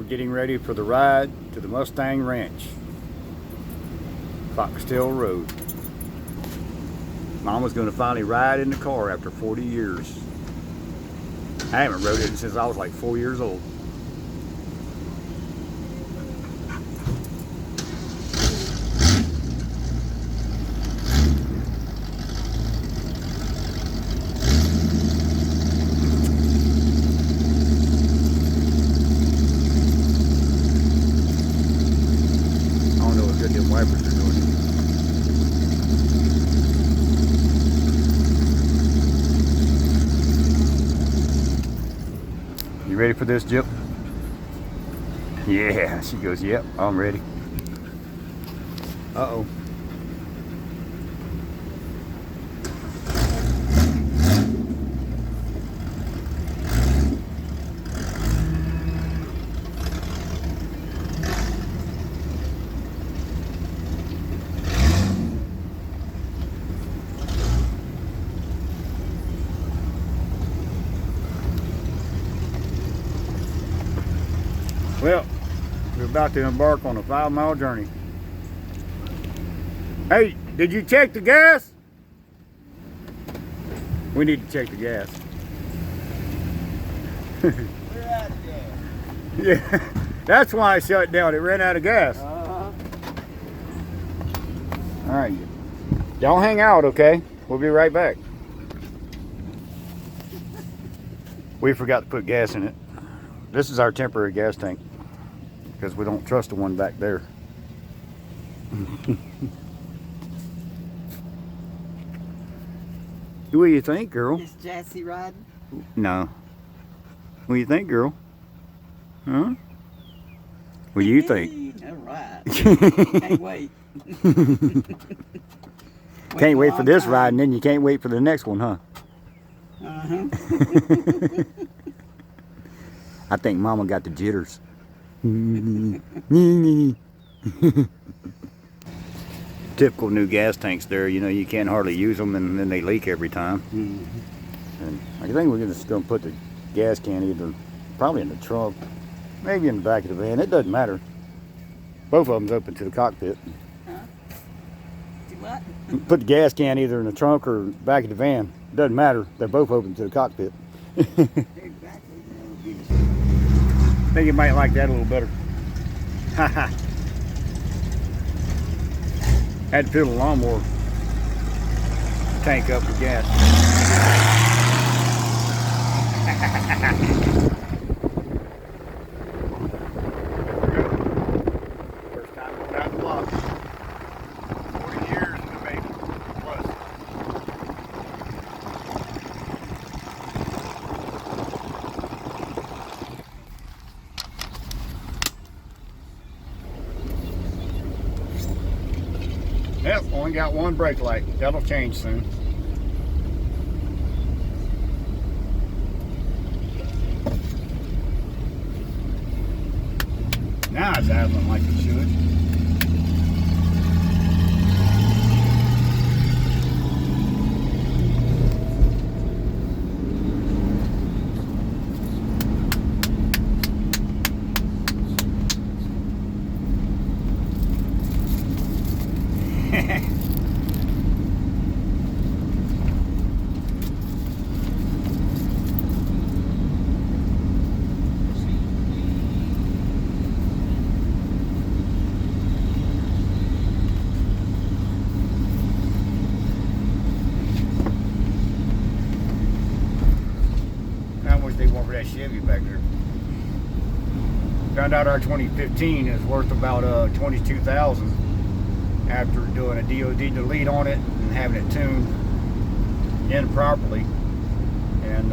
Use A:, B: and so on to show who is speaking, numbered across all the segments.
A: We're getting ready for the ride to the Mustang Ranch, Foxtail Road. Mama's going to finally ride in the car after 40 years. I haven't rode it since I was like 4 years old. I don't know what good them wipers are doing. You ready for this, Jip? Yeah, she goes, yep, I'm ready. Uh-oh. Well, we're about to embark on a 5-mile journey. Hey, did you check the gas? We need to check the gas.
B: We're out of gas.
A: Yeah, that's why I shut it down. It ran out of gas.
B: Uh-huh.
A: All right, y'all hang out, okay? We'll be right back. We forgot to put gas in it. This is our temporary gas tank because we don't trust the one back there. What do you think, girl?
B: Is Jassy riding?
A: No. What do you think, girl? Huh? What do you think?
B: All right. Can't wait.
A: Can't wait for this ride, and then you can't wait for the next one, huh?
B: Uh-huh.
A: I think Mama got the jitters. Typical new gas tanks there, you know, you can't hardly use them and then they leak every time. And I think we're just going to put the gas can either probably in the trunk, maybe in the back of the van. It doesn't matter. Both of them's open to the cockpit.
B: Huh? Do what?
A: Put the gas can either in the trunk or back of the van. It doesn't matter. They're both open to the cockpit.
B: Exactly.
A: I think you might like that a little better. Had to fill the lawnmower tank up with gas. First time going out the block. 40 years in the making, plus. Yep, only got one brake light. That'll change soon. Now it's idling like it should. How much they want for that Chevy back there? Found out our 2015 is worth about $22,000 after doing a DOD delete on it and having it tuned in properly, and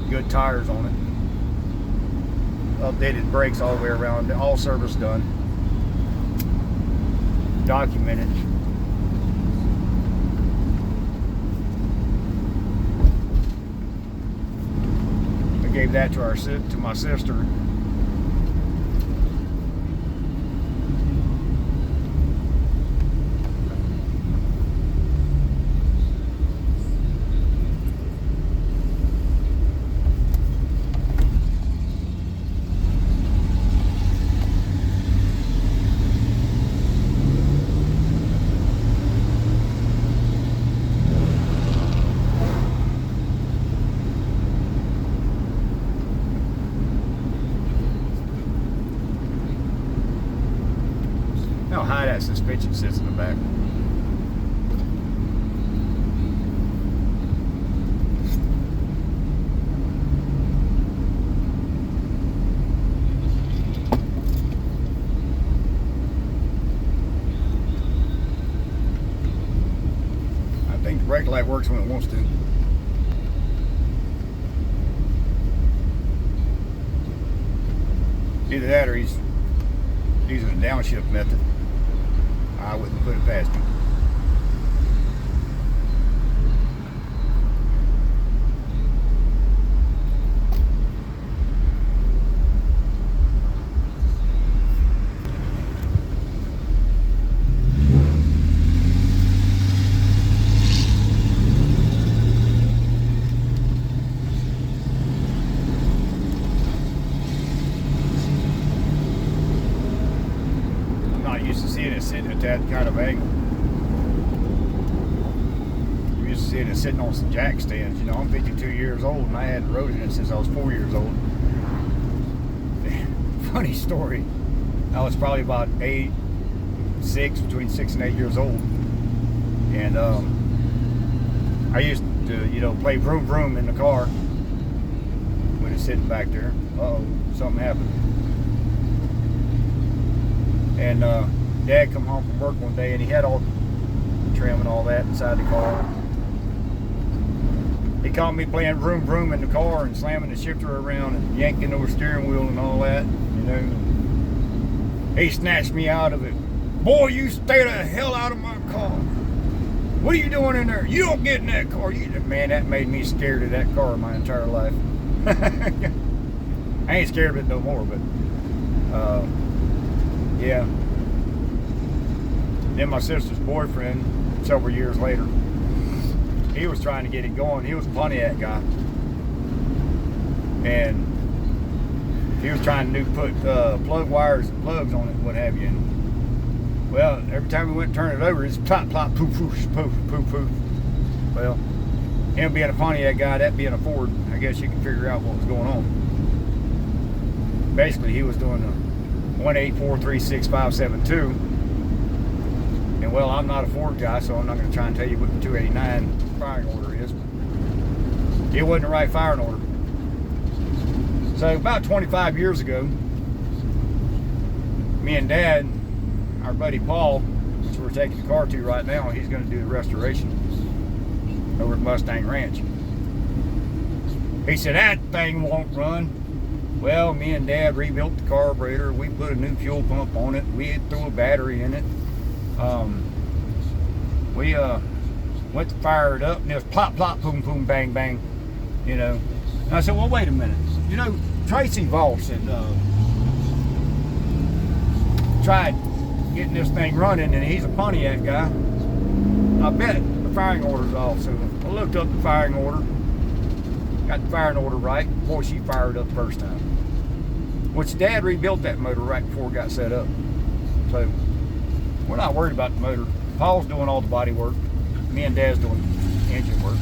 A: good tires on it, updated brakes all the way around, all service done, documented. I gave that to my sister. how high that suspension sits in the back. I think the brake light works when it wants to. Either that or he's using a downshift method. I wouldn't put it past him. Used to seeing it sitting at that kind of angle. I'm used to seeing it sitting on some jack stands. You know, I'm 52 years old and I hadn't rode in it since I was 4 years old. Funny story. I was probably about between 6 and 8 years old. And I used to, you know, play vroom vroom in the car when it's sitting back there. Uh-oh, something happened. And Dad come home from work one day and he had all the trim and all that inside the car. He caught me playing vroom vroom in the car and slamming the shifter around and yanking over the steering wheel and all that, you know. He snatched me out of it. Boy, you stay the hell out of my car. What are you doing in there? You don't get in that car. Man, that made me scared of that car my entire life. I ain't scared of it no more, but yeah. Then my sister's boyfriend, several years later, he was trying to get it going. He was a Pontiac guy. And he was trying to put plug wires and plugs on it and what have you. And, well, every time we went to turn it over, it's plop, plop, poof, poof, poof, poof, poof. Well, him being a Pontiac guy, that being a Ford, I guess you can figure out what was going on. Basically, he was doing a 18436 and well, I'm not a Ford guy, so I'm not going to try and tell you what the 289 firing order is. It wasn't the right firing order. So about 25 years ago, me and Dad, our buddy Paul, which we're taking the car to right now, he's going to do the restoration over at Mustang Ranch. He said, that thing won't run. Well, me and Dad rebuilt the carburetor. We put a new fuel pump on it. We threw a battery in it. We went to fire it up, and it was plop, plop, boom, boom, bang, bang. You know. And I said, well, wait a minute. You know, Tracy Voss had tried getting this thing running, and he's a Pontiac guy. I bet the firing order's off. So I looked up the firing order. Got the firing order right. Boy, she fired up the first time. Which Dad rebuilt that motor right before it got set up. So we're not worried about the motor. Paul's doing all the body work. Me and Dad's doing engine work.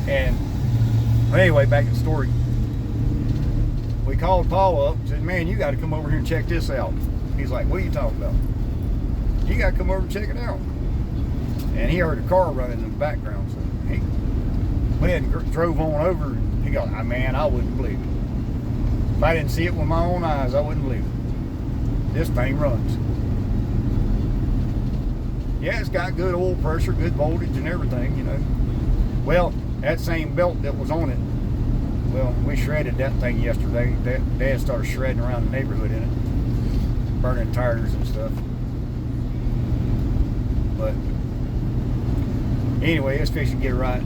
A: And anyway, back to the story. We called Paul up and said, man, you got to come over here and check this out. He's like, what are you talking about? You got to come over and check it out. And he heard a car running in the background. So he went and drove on over. And he goes, man, I wouldn't believe it. If I didn't see it with my own eyes, I wouldn't believe it. This thing runs. Yeah, it's got good oil pressure, good voltage and everything, you know. Well, that same belt that was on it, well, we shredded that thing yesterday. Dad started shredding around the neighborhood in it, burning tires and stuff. But anyway, it's fixing to get right.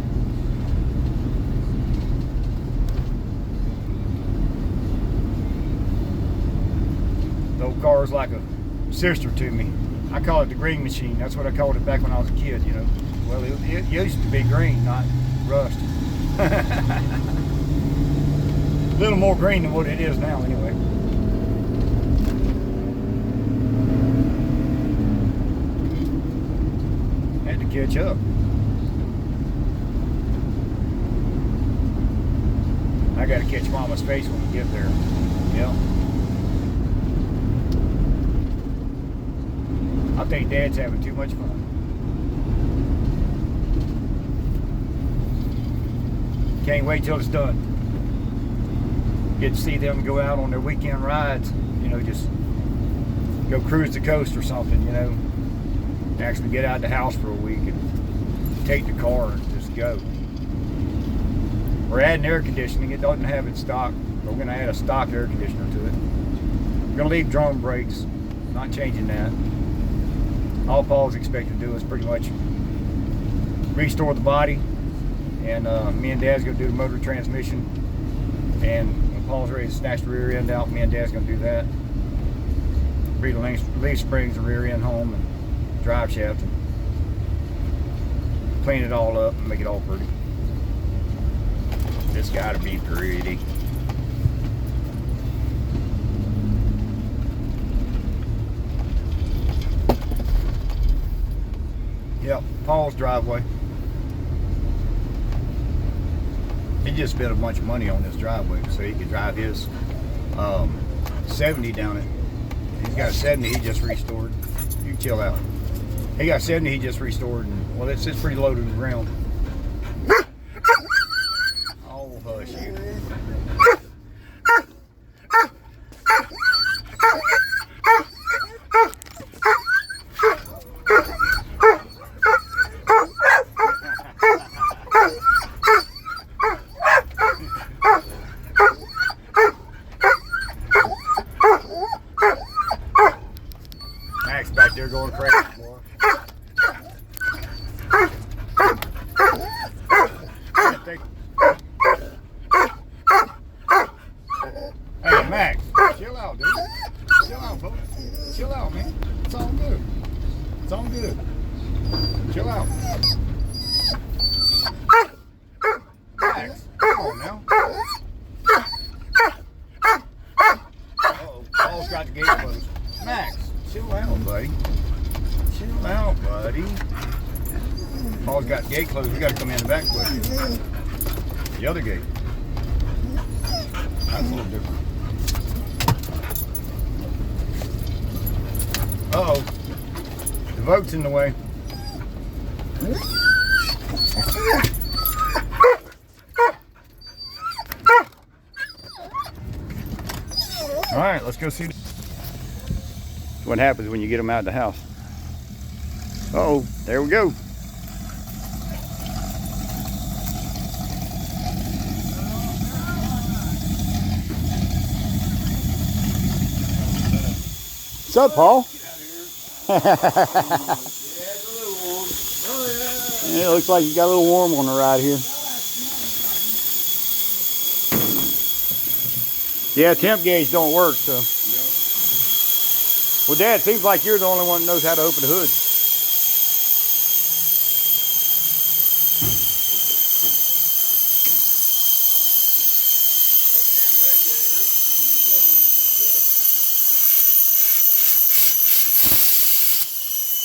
A: The old car is like a sister to me. I call it the green machine. That's what I called it back when I was a kid, you know. Well, it used to be green, not rust. A little more green than what it is now, anyway. Had to catch up. I got to catch Mama's face when we get there. Yeah. think Dad's having too much fun. Can't wait till it's done. Get to see them go out on their weekend rides. You know, just go cruise the coast or something, you know. Actually get out of the house for a week and take the car and just go. We're adding air conditioning. It doesn't have it stock, but we're going to add a stock air conditioner to it. We're going to leave drum brakes. Not changing that. All Paul's expected to do is pretty much restore the body, and me and Dad's going to do the motor transmission, and when Paul's ready to snatch the rear end out, me and Dad's going to do that. Bring the leaf springs and rear end home and drive shaft and clean it all up and make it all pretty. It's got to be pretty. Yep, Paul's driveway. He just spent a bunch of money on this driveway so he could drive his 70 down it. He's got a 70 he just restored. You can chill out. He got 70 he just restored, and well, it's pretty low to the ground. Oh, hush you. Max back there going crazy, boy. Hey, Max, chill out, dude. Chill out, folks. Chill out, man. It's all good. It's all good. Chill out. Max, come on now. Uh-oh, Paul's got the gate closed. Max, chill out, buddy. Chill out, buddy. Paul's got the gate closed. We got to come in the back quick. The other gate. That's a little different. Uh-oh. The boat's in the way. All right, let's go see. What happens when you get them out of the house. Uh-oh, there we go. What's up, Paul? Yeah, it looks like you got a little warm on the ride here. Yeah, temp gauge don't work, so. Well, Dad, it seems like you're the only one that knows how to open the hood.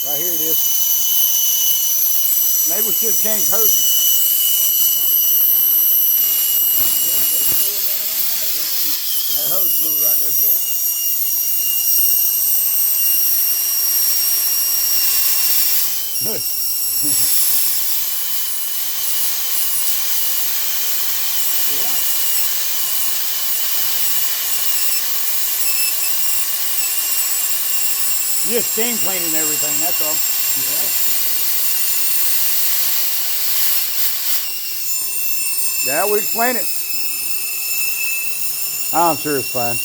A: Right here it is. Maybe we should have changed hoses. That hose blew right there, Phil. Good. Yeah. Just steam cleaning everything, that's all. Yeah. That would explain it. I'm sure it's fine.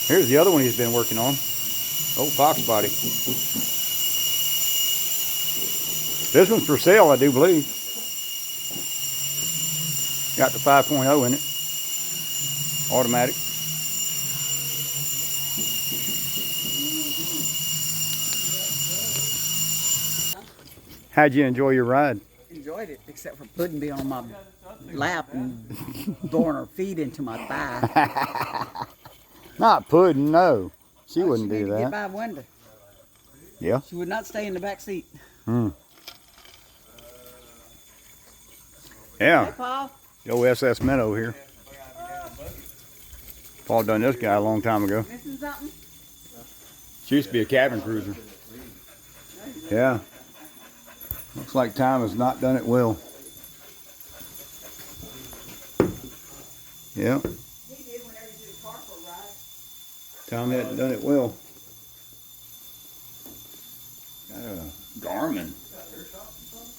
A: Here's the other one he's been working on. Old Fox body. This one's for sale, I do believe. Got the 5.0 in it. Automatic. How'd you enjoy your ride?
B: Enjoyed it, except for Puddin' being on my lap and boring her feet into my thigh.
A: Not Puddin', no. She
B: Oh,
A: wouldn't
B: she
A: do
B: needed to
A: that.
B: get by a window.
A: Yeah.
B: She would not stay in the back seat.
A: Hmm.
B: Hey,
A: Yeah.
B: Paul.
A: The old SS Minnow here. Paul done this guy a long time ago.
B: Missing something?
A: She used to be a cabin cruiser. Yeah. Looks like time has not done it well. Yeah.
B: He did whenever you did a car for a ride.
A: Tom hadn't done it well. Got a Garmin.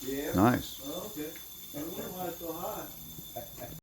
C: Yeah.
A: Nice.
C: Oh, okay. I wonder why it's so high.